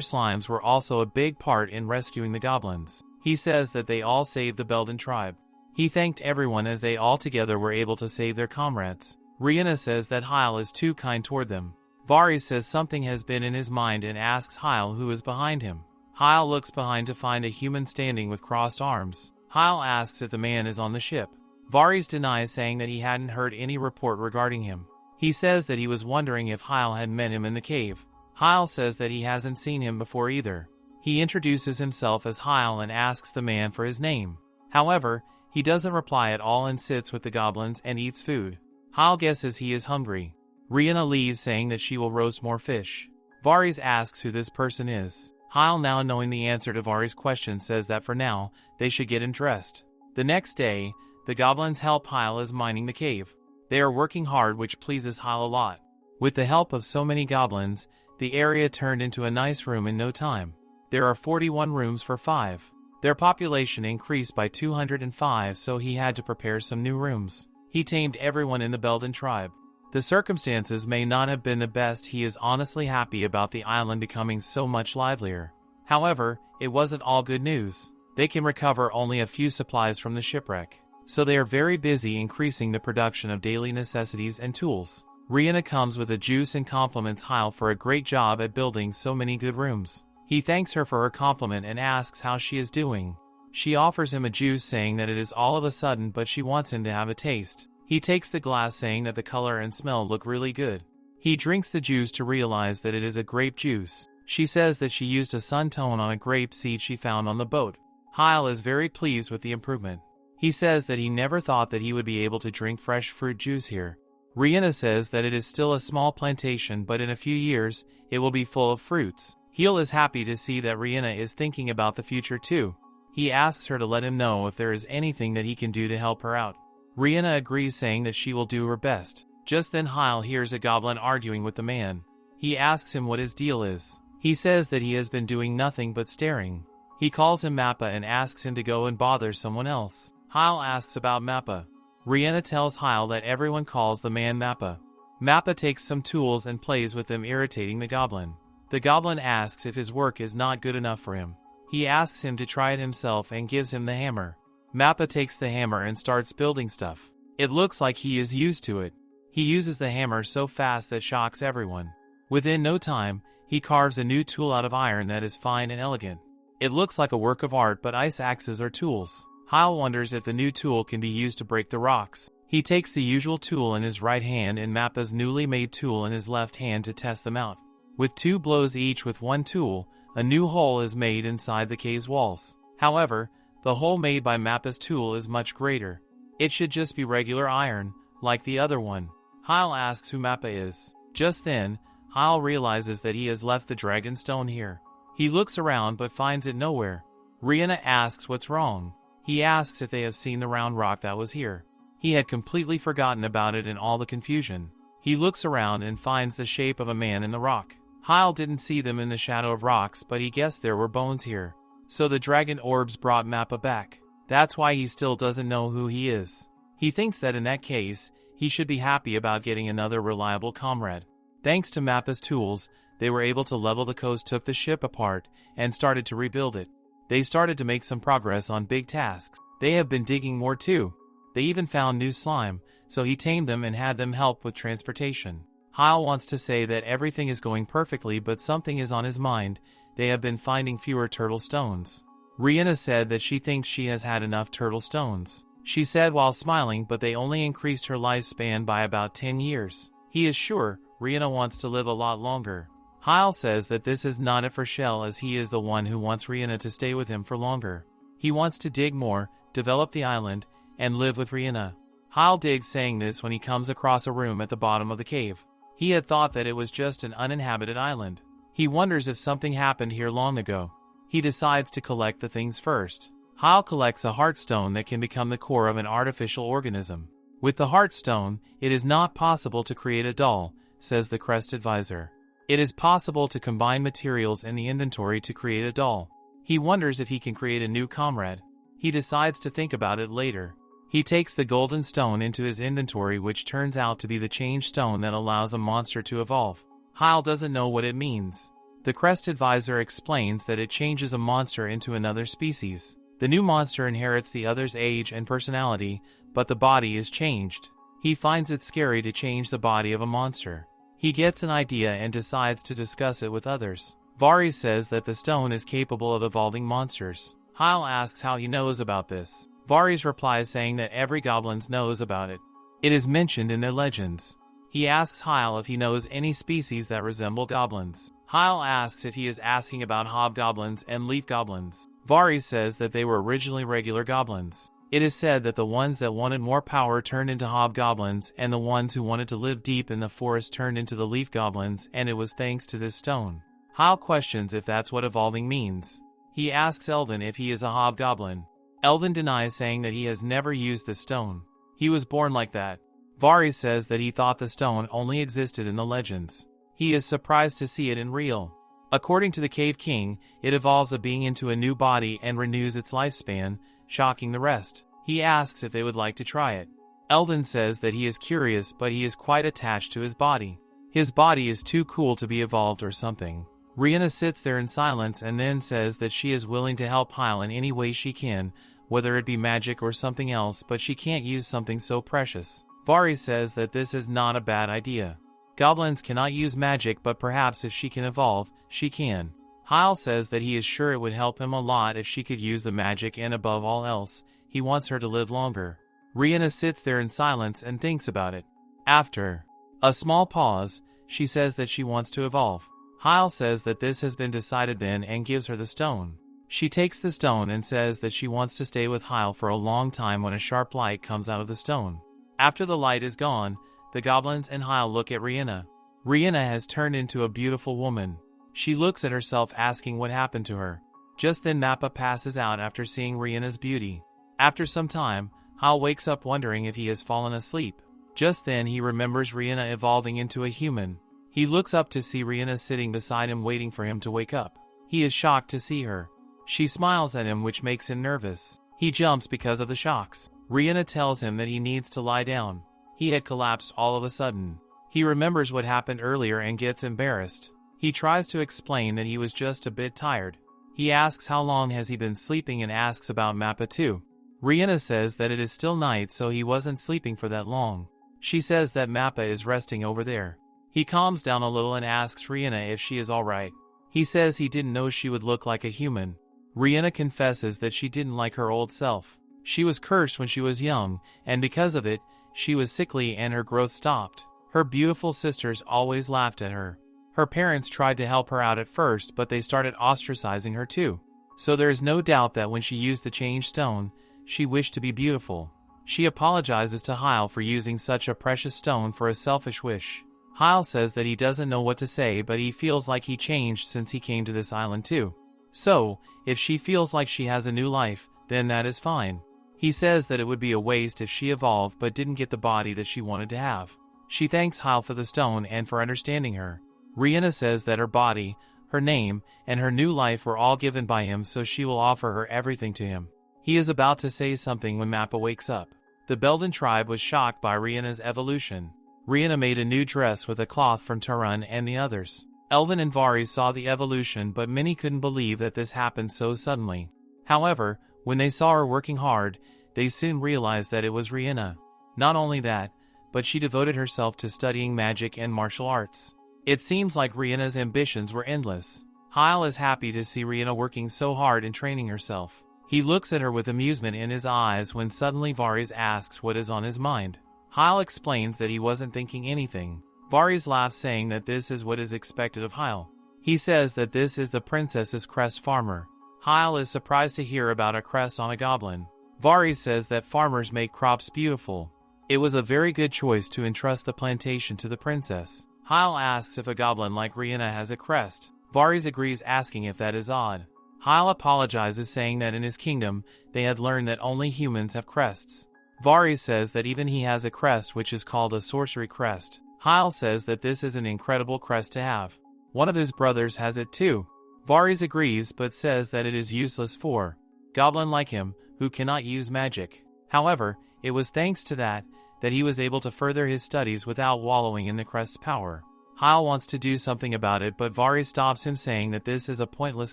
slimes were also a big part in rescuing the goblins. He says that they all saved the Belden tribe. He thanked everyone as they all together were able to save their comrades. Rihanna says that Hyle is too kind toward them. Varys says something has been in his mind and asks Hyle who is behind him. Hyle looks behind to find a human standing with crossed arms. Hyle asks if the man is on the ship. Varys denies, saying that he hadn't heard any report regarding him. He says that he was wondering if Hyle had met him in the cave. Hyle says that he hasn't seen him before either. He introduces himself as Hyle and asks the man for his name. However, he doesn't reply at all and sits with the goblins and eats food. Hyle guesses he is hungry. Rihanna leaves, saying that she will roast more fish. Varys asks who this person is. Hyle, now knowing the answer to Varys' question, says that for now, they should get undressed. The next day, the goblins help Hyle as mining the cave. They are working hard, which pleases Hyle a lot. With the help of so many goblins, the area turned into a nice room in no time. There are 41 rooms for 5. Their population increased by 205, so he had to prepare some new rooms. He tamed everyone in the Belden tribe. The circumstances may not have been the best. He is honestly happy about the island becoming so much livelier. However, it wasn't all good news. They can recover only a few supplies from the shipwreck, so they are very busy increasing the production of daily necessities and tools. Rihanna comes with a juice and compliments Hyle for a great job at building so many good rooms. He thanks her for her compliment and asks how she is doing. She offers him a juice, saying that it is all of a sudden, but she wants him to have a taste. He takes the glass, saying that the color and smell look really good. He drinks the juice to realize that it is a grape juice. She says that she used a sun tone on a grape seed she found on the boat. Hyle is very pleased with the improvement. He says that he never thought that he would be able to drink fresh fruit juice here. Rihanna says that it is still a small plantation, but in a few years, it will be full of fruits. Hyle is happy to see that Rihanna is thinking about the future too. He asks her to let him know if there is anything that he can do to help her out. Rihanna agrees, saying that she will do her best. Just then Hyle hears a goblin arguing with the man. He asks him what his deal is. He says that he has been doing nothing but staring. He calls him Mappa and asks him to go and bother someone else. Hyle asks about Mappa. Rihanna tells Hyle that everyone calls the man Mappa. Mappa takes some tools and plays with them, irritating the goblin. The goblin asks if his work is not good enough for him. He asks him to try it himself and gives him the hammer. Mappa takes the hammer and starts building stuff. It looks like he is used to it. He uses the hammer so fast that shocks everyone. Within no time, he carves a new tool out of iron that is fine and elegant. It looks like a work of art, but ice axes are tools. Hyle wonders if the new tool can be used to break the rocks. He takes the usual tool in his right hand and Mappa's newly made tool in his left hand to test them out. With 2 blows each with one tool, a new hole is made inside the cave's walls. However, the hole made by Mappa's tool is much greater. It should just be regular iron, like the other one. Hyle asks who Mappa is. Just then, Hyle realizes that he has left the dragon stone here. He looks around but finds it nowhere. Rihanna asks what's wrong. He asks if they have seen the round rock that was here. He had completely forgotten about it in all the confusion. He looks around and finds the shape of a man in the rock. Hyle didn't see them in the shadow of rocks, but he guessed there were bones here. So the dragon orbs brought Mappa back. That's why he still doesn't know who he is. He thinks that in that case, he should be happy about getting another reliable comrade. Thanks to Mappa's tools, they were able to level the coast, took the ship apart, and started to rebuild it. They started to make some progress on big tasks. They have been digging more too. They even found new slime, so he tamed them and had them help with transportation. Hyle wants to say that everything is going perfectly, but something is on his mind. They have been finding fewer turtle stones. Rihanna said that she thinks she has had enough turtle stones. She said while smiling, but they only increased her lifespan by about 10 years. He is sure Rihanna wants to live a lot longer. Hyle says that this is not it for Shell, as he is the one who wants Rihanna to stay with him for longer. He wants to dig more, develop the island, and live with Rihanna. Hyle digs, saying this when he comes across a room at the bottom of the cave. He had thought that it was just an uninhabited island. He wonders if something happened here long ago. He decides to collect the things first. Hyle collects a heartstone that can become the core of an artificial organism. With the heartstone, it is not possible to create a doll, says the Crest advisor. It is possible to combine materials in the inventory to create a doll. He wonders if he can create a new comrade. He decides to think about it later. He takes the golden stone into his inventory, which turns out to be the change stone that allows a monster to evolve. Hyle doesn't know what it means. The Crest Advisor explains that it changes a monster into another species. The new monster inherits the other's age and personality, but the body is changed. He finds it scary to change the body of a monster. He gets an idea and decides to discuss it with others. Varys says that the stone is capable of evolving monsters. Hyle asks how he knows about this. Varys replies saying that every goblin knows about it. It is mentioned in their legends. He asks Hyle if he knows any species that resemble goblins. Hyle asks if he is asking about hobgoblins and leaf goblins. Varys says that they were originally regular goblins. It is said that the ones that wanted more power turned into hobgoblins, and the ones who wanted to live deep in the forest turned into the leaf goblins, and it was thanks to this stone. Hyle questions if that's what evolving means. He asks Eldon if he is a hobgoblin. Eldon denies, saying that he has never used the stone. He was born like that. Varys says that he thought the stone only existed in the legends. He is surprised to see it in real. According to the Cave King, it evolves a being into a new body and renews its lifespan, shocking the rest. He asks if they would like to try it. Eldon says that he is curious, but he is quite attached to his body. His body is too cool to be evolved or something. Rhianna sits there in silence and then says that she is willing to help Hyle in any way she can, whether it be magic or something else, but she can't use something so precious. Varys says that this is not a bad idea. Goblins cannot use magic, but perhaps if she can evolve, she can. Hyle says that he is sure it would help him a lot if she could use the magic, and above all else, he wants her to live longer. Rhianna sits there in silence and thinks about it. After a small pause, she says that she wants to evolve. Hyle says that this has been decided then and gives her the stone. She takes the stone and says that she wants to stay with Hyle for a long time when a sharp light comes out of the stone. After the light is gone, the goblins and Hyle look at Rhianna. Rhianna has turned into a beautiful woman. She looks at herself, asking what happened to her. Just then Mappa passes out after seeing Rhianna's beauty. After some time, Hyle wakes up wondering if he has fallen asleep. Just then he remembers Rhianna evolving into a human. He looks up to see Rhianna sitting beside him waiting for him to wake up. He is shocked to see her. She smiles at him, which makes him nervous. He jumps because of the shocks. Rhianna tells him that he needs to lie down. He had collapsed all of a sudden. He remembers what happened earlier and gets embarrassed. He tries to explain that he was just a bit tired. He asks how long has he been sleeping and asks about Mappa too. Rhianna says that it is still night, so he wasn't sleeping for that long. She says that Mappa is resting over there. He calms down a little and asks Rhianna if she is alright. He says he didn't know she would look like a human. Rhianna confesses that she didn't like her old self. She was cursed when she was young, and because of it, she was sickly and her growth stopped. Her beautiful sisters always laughed at her. Her parents tried to help her out at first, but they started ostracizing her too. So there is no doubt that when she used the change stone, she wished to be beautiful. She apologizes to Hyle for using such a precious stone for a selfish wish. Hyle says that he doesn't know what to say, but he feels like he changed since he came to this island too. So, if she feels like she has a new life, then that is fine. He says that it would be a waste if she evolved but didn't get the body that she wanted to have. She thanks Hyle for the stone and for understanding her. Rhianna says that her body, her name, and her new life were all given by him, so she will offer her everything to him. He is about to say something when Mappa wakes up. The Belden tribe was shocked by Rhianna's evolution. Rhianna made a new dress with a cloth from Tarun and the others. Eldon and Varys saw the evolution, but many couldn't believe that this happened so suddenly. However, when they saw her working hard, they soon realized that it was Rhianna. Not only that, but she devoted herself to studying magic and martial arts. It seems like Rhianna's ambitions were endless. Hyle is happy to see Rhianna working so hard and training herself. He looks at her with amusement in his eyes when suddenly Varys asks what is on his mind. Hyle explains that he wasn't thinking anything. Varys laughs, saying that this is what is expected of Hyle. He says that this is the princess's crest farmer. Hyle is surprised to hear about a crest on a goblin. Varys says that farmers make crops beautiful. It was a very good choice to entrust the plantation to the princess. Hyle asks if a goblin like Rhianna has a crest. Varys agrees, asking if that is odd. Hyle apologizes, saying that in his kingdom, they had learned that only humans have crests. Varys says that even he has a crest, which is called a sorcery crest. Hyle says that this is an incredible crest to have. One of his brothers has it too. Varys agrees but says that it is useless for goblin like him, who cannot use magic. However, it was thanks to that he was able to further his studies without wallowing in the crest's power. Hyle wants to do something about it, but Varys stops him, saying that this is a pointless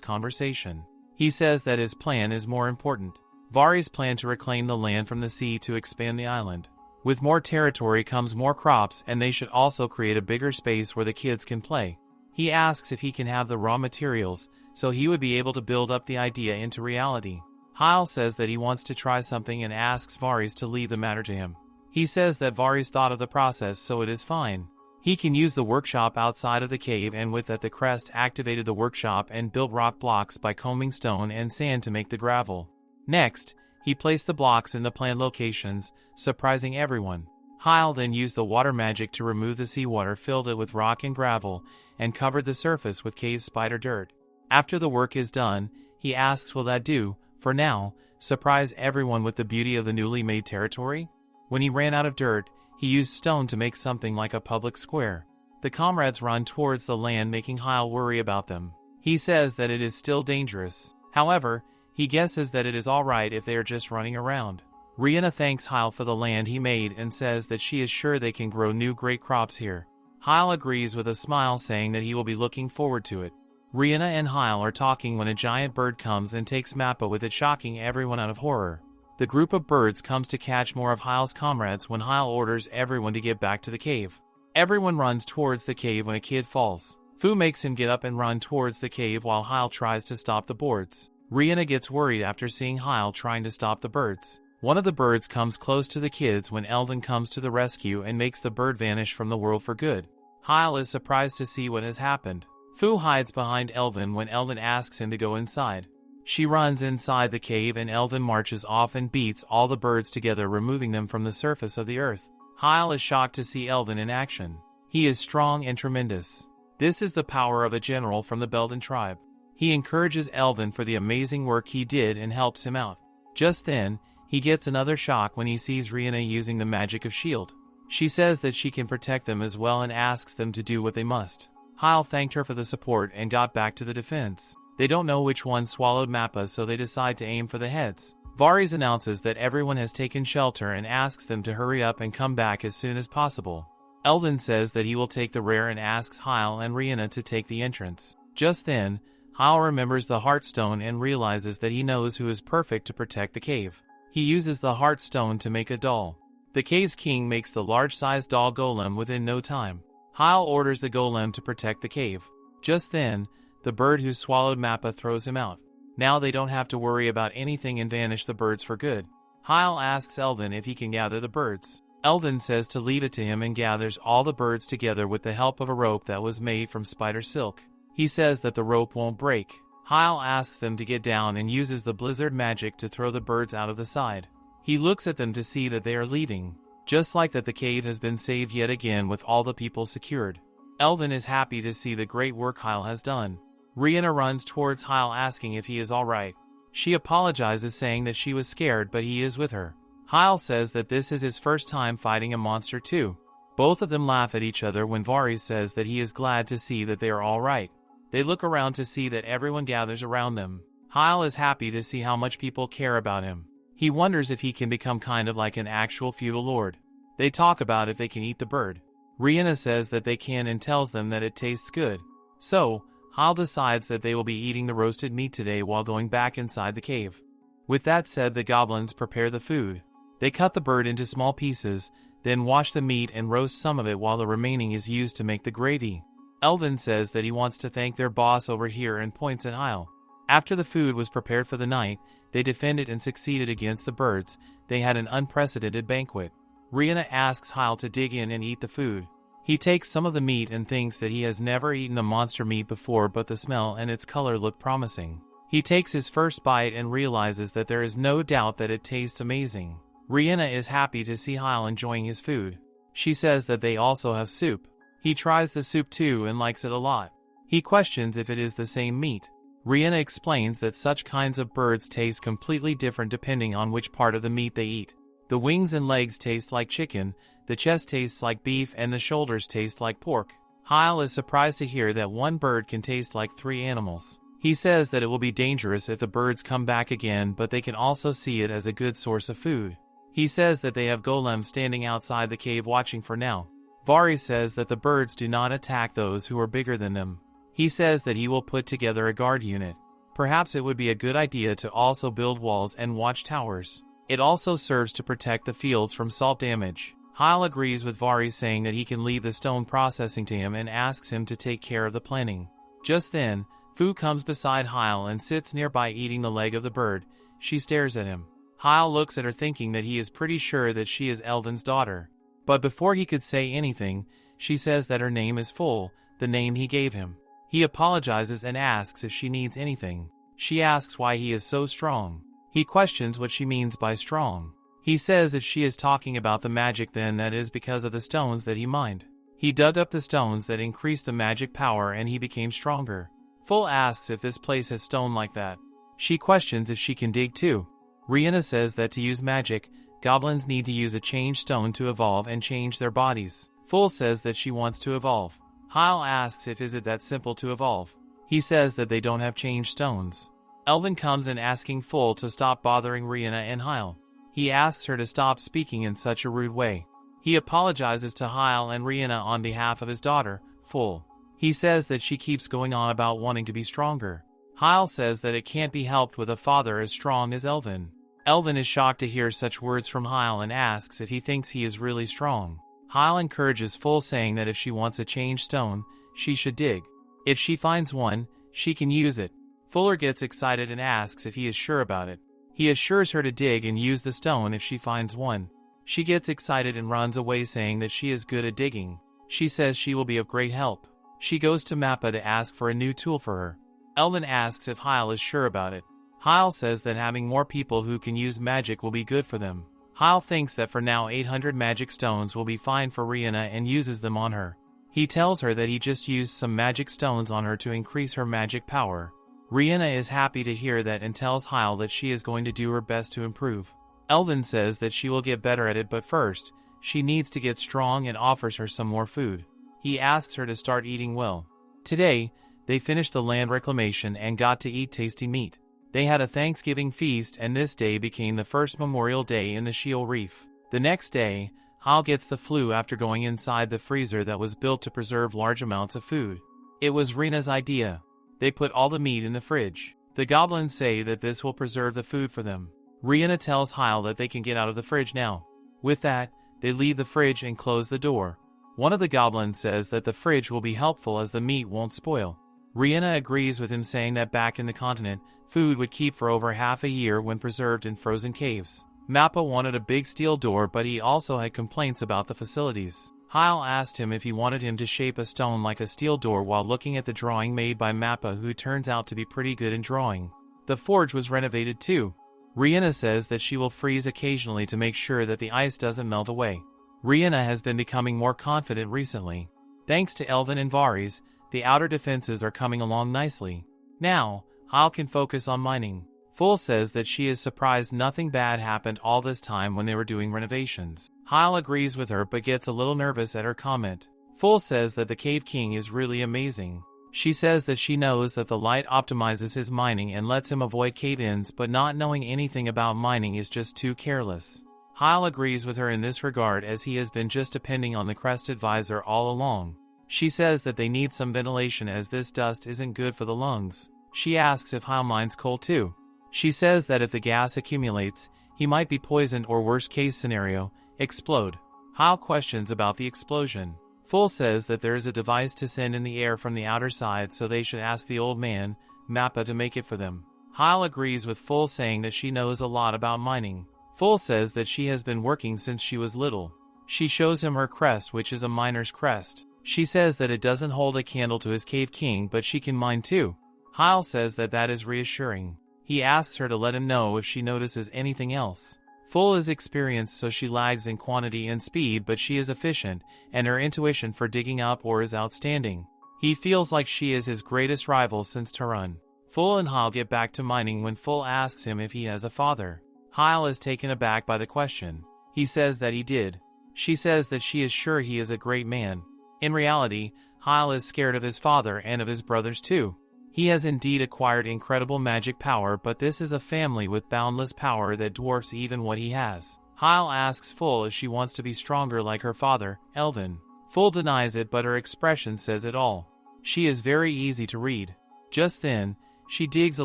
conversation. He says that his plan is more important. Varys planned to reclaim the land from the sea to expand the island. With more territory comes more crops, and they should also create a bigger space where the kids can play. He asks if he can have the raw materials, so he would be able to build up the idea into reality. Hyle says that he wants to try something and asks Varys to leave the matter to him. He says that Varys thought of the process, so it is fine. He can use the workshop outside of the cave, and with that the crest activated the workshop and built rock blocks by combing stone and sand to make the gravel. Next, he placed the blocks in the planned locations, surprising everyone. Hyle then used the water magic to remove the seawater, filled it with rock and gravel, and covered the surface with cave spider dirt. After the work is done, he asks, will that do, for now, surprise everyone with the beauty of the newly made territory? When he ran out of dirt, he used stone to make something like a public square. The comrades run towards the land, making Hyle worry about them. He says that it is still dangerous. However, he guesses that it is alright if they are just running around. Rhianna thanks Hyle for the land he made and says that she is sure they can grow new great crops here. Hyle agrees with a smile, saying that he will be looking forward to it. Rhianna and Hyle are talking when a giant bird comes and takes Mappa with it, shocking everyone out of horror. The group of birds comes to catch more of Hyle's comrades when Hyle orders everyone to get back to the cave. Everyone runs towards the cave when a kid falls. Fu makes him get up and run towards the cave while Hyle tries to stop the boards. Rhianna gets worried after seeing Hyle trying to stop the birds. One of the birds comes close to the kids when Elvin comes to the rescue and makes the bird vanish from the world for good. Hyle is surprised to see what has happened. Fu hides behind Elvin when Elvin asks him to go inside. She runs inside the cave and Elvin marches off and beats all the birds together, removing them from the surface of the earth. Hyle is shocked to see Elvin in action. He is strong and tremendous. This is the power of a general from the Belden tribe. He encourages Elvin for the amazing work he did and helps him out. Just then, he gets another shock when he sees Rhianna using the magic of shield. She says that she can protect them as well and asks them to do what they must. Hyle thanked her for the support and got back to the defense. They don't know which one swallowed Mappa, so they decide to aim for the heads. Varys announces that everyone has taken shelter and asks them to hurry up and come back as soon as possible. Elvin says that he will take the rear and asks Hyle and Rhianna to take the entrance. Just then, Hyle remembers the Heartstone and realizes that he knows who is perfect to protect the cave. He uses the Heartstone to make a doll. The cave's king makes the large-sized doll golem within no time. Hyle orders the golem to protect the cave. Just then, the bird who swallowed Mappa throws him out. Now they don't have to worry about anything and vanish the birds for good. Hyle asks Elvin if he can gather the birds. Elvin says to leave it to him and gathers all the birds together with the help of a rope that was made from spider silk. He says that the rope won't break. Hyle asks them to get down and uses the blizzard magic to throw the birds out of the side. He looks at them to see that they are leaving. Just like that, the cave has been saved yet again with all the people secured. Elvin is happy to see the great work Hyle has done. Rhianna runs towards Hyle asking if he is alright. She apologizes, saying that she was scared, but he is with her. Hyle says that this is his first time fighting a monster too. Both of them laugh at each other when Varys says that he is glad to see that they are alright. They look around to see that everyone gathers around them. Hyle is happy to see how much people care about him. He wonders if he can become kind of like an actual feudal lord. They talk about if they can eat the bird. Rhianna says that they can and tells them that it tastes good. So, Hyle decides that they will be eating the roasted meat today while going back inside the cave. With that said, the goblins prepare the food. They cut the bird into small pieces, then wash the meat and roast some of it while the remaining is used to make the gravy. Elvin says that he wants to thank their boss over here and points at Hyle. After the food was prepared for the night, they defended and succeeded against the birds. They had an unprecedented banquet. Rhianna asks Hyle to dig in and eat the food. He takes some of the meat and thinks that he has never eaten a monster meat before, but the smell and its color look promising. He takes his first bite and realizes that there is no doubt that it tastes amazing. Rhianna is happy to see Hyle enjoying his food. She says that they also have soup. He tries the soup too and likes it a lot. He questions if it is the same meat. Rhianna explains that such kinds of birds taste completely different depending on which part of the meat they eat. The wings and legs taste like chicken, the chest tastes like beef, and the shoulders taste like pork. Hyle is surprised to hear that one bird can taste like 3 animals. He says that it will be dangerous if the birds come back again, but they can also see it as a good source of food. He says that they have golems standing outside the cave watching for now. Varys says that the birds do not attack those who are bigger than them. He says that he will put together a guard unit. Perhaps it would be a good idea to also build walls and watchtowers. It also serves to protect the fields from salt damage. Hyle agrees with Varys, saying that he can leave the stone processing to him and asks him to take care of the planning. Just then, Fu comes beside Hyle and sits nearby eating the leg of the bird. She stares at him. Hyle looks at her, thinking that he is pretty sure that she is Eldon's daughter. But before he could say anything, she says that her name is Full, the name he gave him. He apologizes and asks if she needs anything. She asks why he is so strong. He questions what she means by strong. He says if she is talking about the magic, then that is because of the stones that he mined. He dug up the stones that increased the magic power and he became stronger. Full asks if this place has stone like that. She questions if she can dig too. Rhianna says that to use magic, goblins need to use a change stone to evolve and change their bodies. Full says that she wants to evolve. Hyle asks if is it that simple to evolve. He says that they don't have change stones. Elvin comes in asking Full to stop bothering Rhianna and Hyle. He asks her to stop speaking in such a rude way. He apologizes to Hyle and Rhianna on behalf of his daughter, Full. He says that she keeps going on about wanting to be stronger. Hyle says that it can't be helped with a father as strong as Elvin. Elvin is shocked to hear such words from Hyle and asks if he thinks he is really strong. Hyle encourages Full, saying that if she wants a change stone, she should dig. If she finds one, she can use it. Fuller gets excited and asks if he is sure about it. He assures her to dig and use the stone if she finds one. She gets excited and runs away, saying that she is good at digging. She says she will be of great help. She goes to Mappa to ask for a new tool for her. Elvin asks if Hyle is sure about it. Hyle says that having more people who can use magic will be good for them. Hyle thinks that for now 800 magic stones will be fine for Rhianna and uses them on her. He tells her that he just used some magic stones on her to increase her magic power. Rhianna is happy to hear that and tells Hyle that she is going to do her best to improve. Elvin says that she will get better at it, but first, she needs to get strong and offers her some more food. He asks her to start eating well. Today, they finished the land reclamation and got to eat tasty meat. They had a Thanksgiving feast, and this day became the first Memorial Day in the Sheol Reef. The next day, Hyle gets the flu after going inside the freezer that was built to preserve large amounts of food. It was Rhena's idea. They put all the meat in the fridge. The goblins say that this will preserve the food for them. Rhianna tells Hyle that they can get out of the fridge now. With that, they leave the fridge and close the door. One of the goblins says that the fridge will be helpful as the meat won't spoil. Rhianna agrees with him, saying that back in the continent, food would keep for over half a year when preserved in frozen caves. Mappa wanted a big steel door, but he also had complaints about the facilities. Hyle asked him if he wanted him to shape a stone like a steel door while looking at the drawing made by Mappa, who turns out to be pretty good in drawing. The forge was renovated too. Rhianna says that she will freeze occasionally to make sure that the ice doesn't melt away. Rhianna has been becoming more confident recently. Thanks to Elvin and Varys, the outer defenses are coming along nicely. Now, Hyle can focus on mining. Full says that she is surprised nothing bad happened all this time when they were doing renovations. Hyle agrees with her but gets a little nervous at her comment. Full says that the Cave King is really amazing. She says that she knows that the light optimizes his mining and lets him avoid cave-ins, but not knowing anything about mining is just too careless. Hyle agrees with her in this regard, as he has been just depending on the crested visor all along. She says that they need some ventilation as this dust isn't good for the lungs. She asks if Hyle mines coal too. She says that if the gas accumulates, he might be poisoned or, worst case scenario, explode. Hyle questions about the explosion. Full says that there is a device to send in the air from the outer side, so they should ask the old man, Mappa, to make it for them. Hyle agrees with Full, saying that she knows a lot about mining. Full says that she has been working since she was little. She shows him her crest, which is a miner's crest. She says that it doesn't hold a candle to his Cave King, but she can mine too. Hyle says that that is reassuring. He asks her to let him know if she notices anything else. Full is experienced, so she lags in quantity and speed, but she is efficient, and her intuition for digging up ore is outstanding. He feels like she is his greatest rival since Turan. Full and Hyle get back to mining when Full asks him if he has a father. Hyle is taken aback by the question. He says that he did. She says that she is sure he is a great man. In reality, Hyle is scared of his father and of his brothers too. He has indeed acquired incredible magic power, but this is a family with boundless power that dwarfs even what he has. Hyle asks Full if she wants to be stronger like her father, Elvin. Full denies it, but her expression says it all. She is very easy to read. Just then, she digs a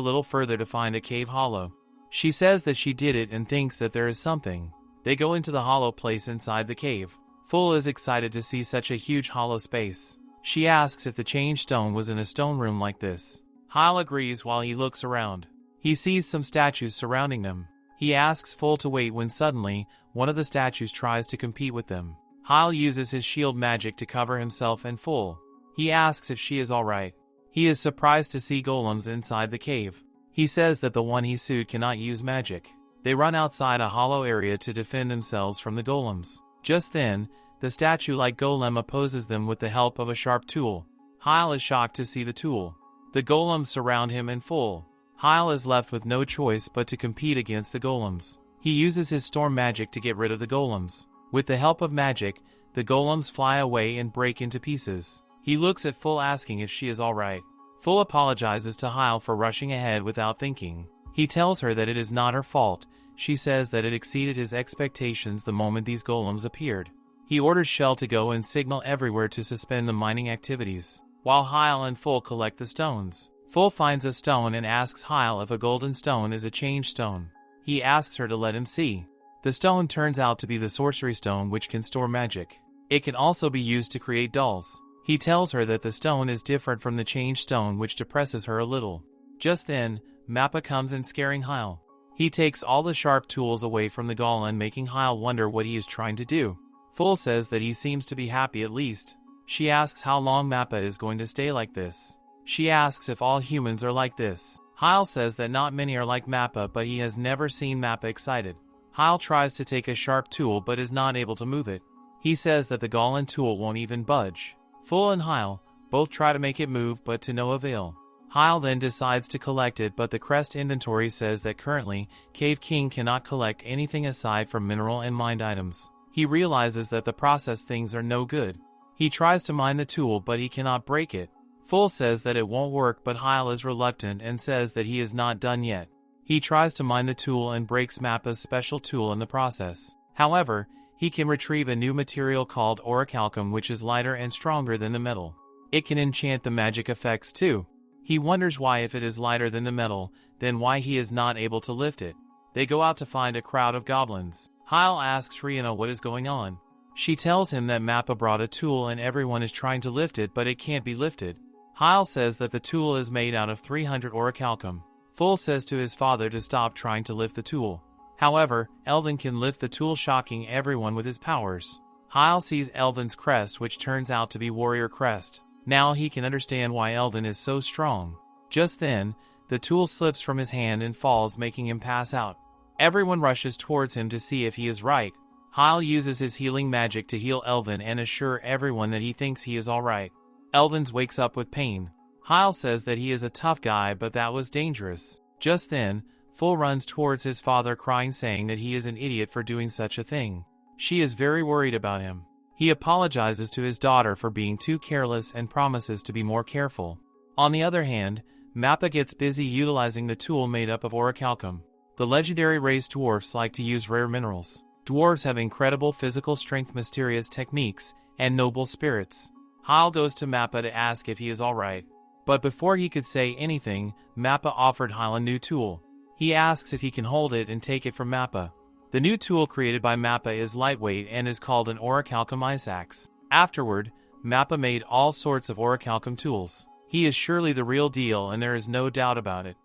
little further to find a cave hollow. She says that she did it and thinks that there is something. They go into the hollow place inside the cave. Full is excited to see such a huge hollow space. She asks if the change stone was in a stone room like this. Hyle agrees while he looks around. He sees some statues surrounding them. He asks Full to wait when suddenly, one of the statues tries to compete with them. Hyle uses his shield magic to cover himself and Full. He asks if she is alright. He is surprised to see golems inside the cave. He says that the one he sued cannot use magic. They run outside a hollow area to defend themselves from the golems. Just then, the statue-like golem opposes them with the help of a sharp tool. Hyle is shocked to see the tool. The golems surround him and Full. Hyle is left with no choice but to compete against the golems. He uses his storm magic to get rid of the golems. With the help of magic, the golems fly away and break into pieces. He looks at Full asking if she is alright. Full apologizes to Hyle for rushing ahead without thinking. He tells her that it is not her fault. She says that it exceeded his expectations the moment these golems appeared. He orders Shell to go and signal everywhere to suspend the mining activities, while Hyle and Full collect the stones. Full finds a stone and asks Hyle if a golden stone is a change stone. He asks her to let him see. The stone turns out to be the sorcery stone, which can store magic. It can also be used to create dolls. He tells her that the stone is different from the change stone, which depresses her a little. Just then, Mappa comes in, scaring Hyle. He takes all the sharp tools away from the golem, making Hyle wonder what he is trying to do. Full says that he seems to be happy at least. She asks how long Mappa is going to stay like this. She asks if all humans are like this. Hyle says that not many are like Mappa, but he has never seen Mappa excited. Hyle tries to take a sharp tool but is not able to move it. He says that the golem tool won't even budge. Full and Hyle both try to make it move, but to no avail. Hyle then decides to collect it, but the crest inventory says that currently, Cave King cannot collect anything aside from mineral and mined items. He realizes that the processed things are no good. He tries to mine the tool, but he cannot break it. Full says that it won't work, but Hyle is reluctant and says that he is not done yet. He tries to mine the tool and breaks Mappa's special tool in the process. However, he can retrieve a new material called orichalcum, which is lighter and stronger than the metal. It can enchant the magic effects too. He wonders why, if it is lighter than the metal, then why he is not able to lift it. They go out to find a crowd of goblins. Hyle asks Rihanna what is going on. She tells him that Mappa brought a tool and everyone is trying to lift it, but it can't be lifted. Hyle says that the tool is made out of 300 orichalcum. Full says to his father to stop trying to lift the tool. However, Elvin can lift the tool, shocking everyone with his powers. Hyle sees Elvin's crest, which turns out to be Warrior Crest. Now he can understand why Elvin is so strong. Just then, the tool slips from his hand and falls, making him pass out. Everyone rushes towards him to see if he is right. Hyle uses his healing magic to heal Elvin and assure everyone that he thinks he is alright. Elvin wakes up with pain. Hyle says that he is a tough guy, but that was dangerous. Just then, Full runs towards his father crying, saying that he is an idiot for doing such a thing. She is very worried about him. He apologizes to his daughter for being too careless and promises to be more careful. On the other hand, Mappa gets busy utilizing the tool made up of orichalcum. The legendary race dwarfs like to use rare minerals. Dwarves have incredible physical strength, mysterious techniques, and noble spirits. Hyle goes to Mappa to ask if he is alright. But before he could say anything, Mappa offered Hyle a new tool. He asks if he can hold it and take it from Mappa. The new tool created by Mappa is lightweight and is called an orichalcum ice axe. Afterward, Mappa made all sorts of orichalcum tools. He is surely the real deal, and there is no doubt about it.